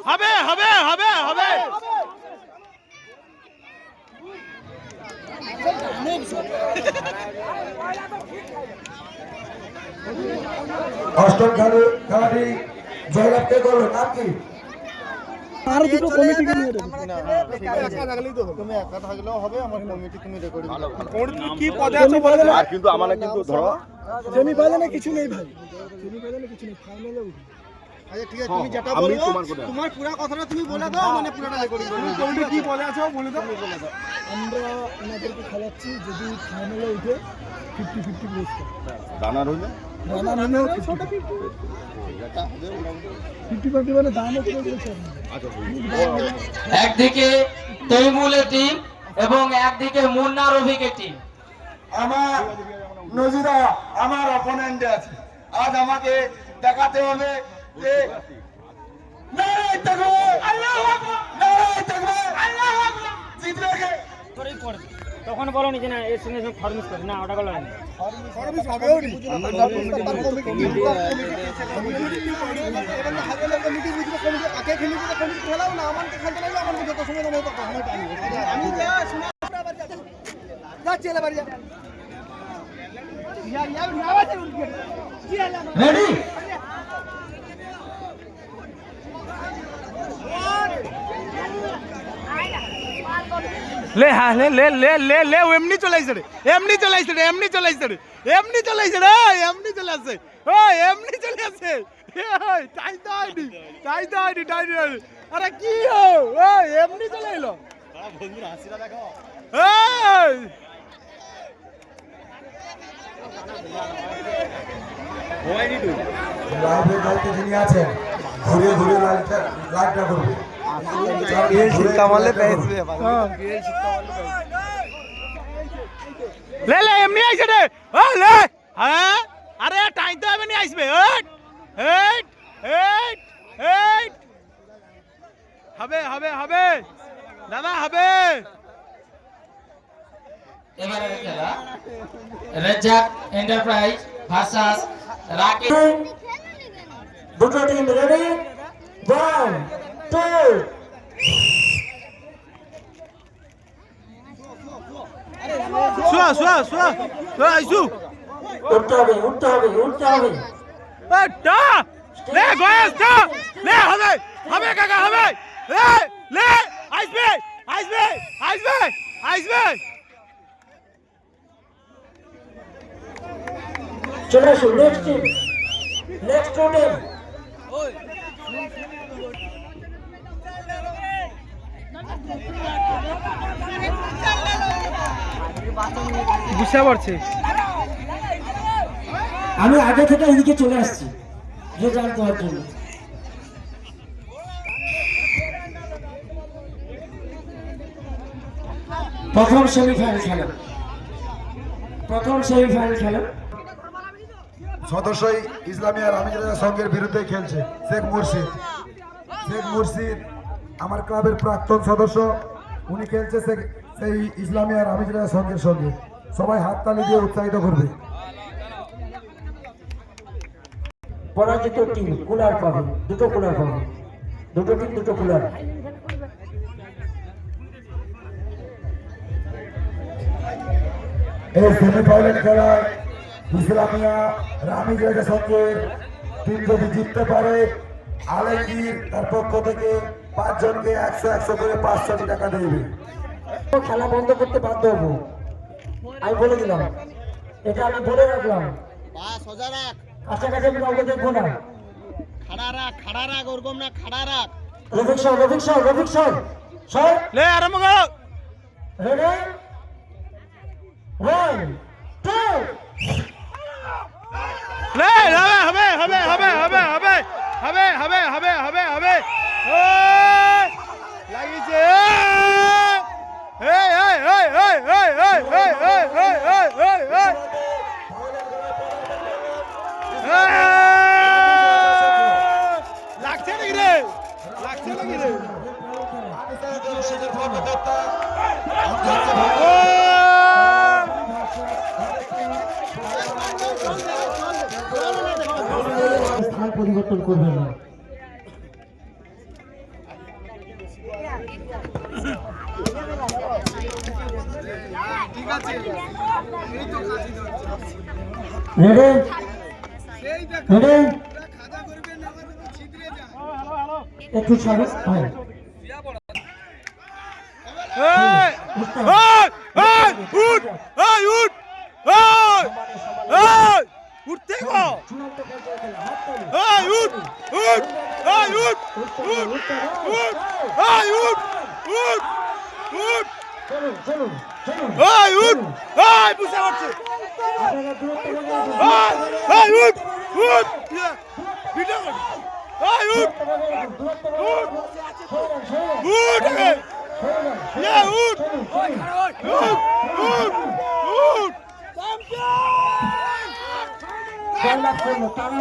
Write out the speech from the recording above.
হবে হবে হবে হবে অষ্টম খেলাটি জয়লাভ কে করলো নাম কি? আরো দুটো কমিটিকে নিয়ে তুমি একা থাকলেও হবে, আমার কমিটি তুমি রেকর্ডিং কি পদে আছো বলে দাও। আর কিন্তু আমাদের কিন্তু ধরো সেমিফাইনালে কিছু নেই ভাই, সেমিফাইনালে কিছু নেই, ফাইনালে আচ্ছা ঠিক আছে, তুমি যেটা বলবো তোমার পুরো কথাটা তুমি বলে দাও, মানে পুরোটা রেকর্ডিং করবে। কমিটি কি পদে আছো বলে দাও। আমরা ওনাদেরকে খেলাচ্ছি যদি ফাইনালে উঠে 50-50 পুরস্কার, রানার হইলে রানার হলেও 50-50 মানে দামও করে দিয়েছে। একদিকে তৈমুলের টিম এবং একদিকে মুন্না রফিকের টিম। আমার নজিরা আমার অপোনেন্টে আছে। আজ আমাকে দেখাতে হবে যে নারায়ে তাকবীর, আল্লাহু আকবার, নারায়ে তাকবীর, আল্লাহু আকবার, জিতবে কে? তখন বলো নি যে না এর সঙ্গে ফরমিশ করে না, ওটা বলো না। ফরমিশ হবেও নি। আগে খেলি যে কমিটি খেলাও না, আমাকে খেলতে লাগলো, আমার যত সময় নামে তত সময় টানি। আমি যা শোনা আবার যা চলে বাড়ি যা। রেডি ले हाँ ले ले ले ले ले एमनी चलाइছে রে, এমনি চলাইছে রে, এমনি চলাইছে রে, এমনি চলাইছে রে, এমনি চলাইছে, ও এমনি চলাইছে, এই টাই দাইনি টাই দাইনি টাই দাইনি, আরে কি হো, ও এমনি চলাইলো, বড় বন্ধুর হাসিটা দেখো, এই হয়নি তো লাইভে কালকে যিনি আছেন ঘুরে ঘুরে লাইভটা করবে। শিক্ষা মারলে পেয়েছে। ले ले एमनी आइছে রে, ও ले হ্যাঁ, আরে টাই তো এমনি আইছে, ওট হেট হেট হেট, হবে হবে হবে দাদা হবে। এবারের খেলা রেজাক এন্টারপ্রাইজ ভার্সাস রাকেশ। দুটো টিম রেডি, 1 2 শুয়া শুয়া শুয়া শুয়া আইসু, উঠতে হবে উঠতে হবে উঠতে হবে। টা লে গয়েস টা লে, হবে হবে কাকা হবে, লে লে আইসবে আইসবে আইসবে আইসবে, চলে আসুন নেক্সট টিম, নেক্সট টিম। গুছা পড়ছে। আমি আগে থেকে এদিকে চলে আসছি রেজাল্ট দেওয়ার জন্য। প্রথম সেমিফাইনাল খেলা, প্রথম সেমিফাইনাল খেলা সদস্যই ইসলামিয়া রামিজা সংঘের বিরুদ্ধে খেলছে শেখ মুর্শিদ। শেখ মুর্শিদ আমার ক্লাবের প্রাক্তন সদস্য, উনি খেলছে সেই ইসলামিয়া রামিজা সংঘের সঙ্গে। সবাই হাততালি দিয়ে উৎসাহিত করবে। পরাজিত টিম কুলার পাবে, দুটো কুলার পাবে, দুটো টিম দুটো কুলার। এই সেমিফাইনাল খেলায় ইসলামিয়া রামিজের সঙ্গে টিম যদি জিততে পারে, আলমগীর তার পক্ষ থেকে 5 জনকে 100 করে 500 টাকা দেবে। খেলা বন্ধ করতে বাধ্য হবো, আমি বলে দিলাম, এটা আমি বলে রাখলাম। সোজা রাখ, কাছাকাছি আমি কাউকে দেখবো না। খাড়া রাখ ওরকম না, খাড়া রাখ। রফিক স্যার ले आराम करो, রেডি 1 2 ले হবে হবে হবে হবে হবে হবে হবে হবে হবে হবে, ও লাগিছে, এই এই এই এই এই এই এই এই এই এই এই, লাগছে নাকি রে, লাগছে নাকি রে, স্থান পরিবর্তন করবেন না। রেডি রেডি একটু ছাড়ো হয় এই এই উঠ এই উঠ এই এই উঠতে গো এই উঠ উঠ এই উঠ উঠ উঠ এই উঠ উঠ উঠ চলুন চলুন চলুন এই উঠ এই বুঝতে পারছি এই উঠ উঠ ভিডিও কর এই উঠ উঠ উঠ ইয়া উঠ উঠ উঠ উঠ জয়লাভ করলো তারা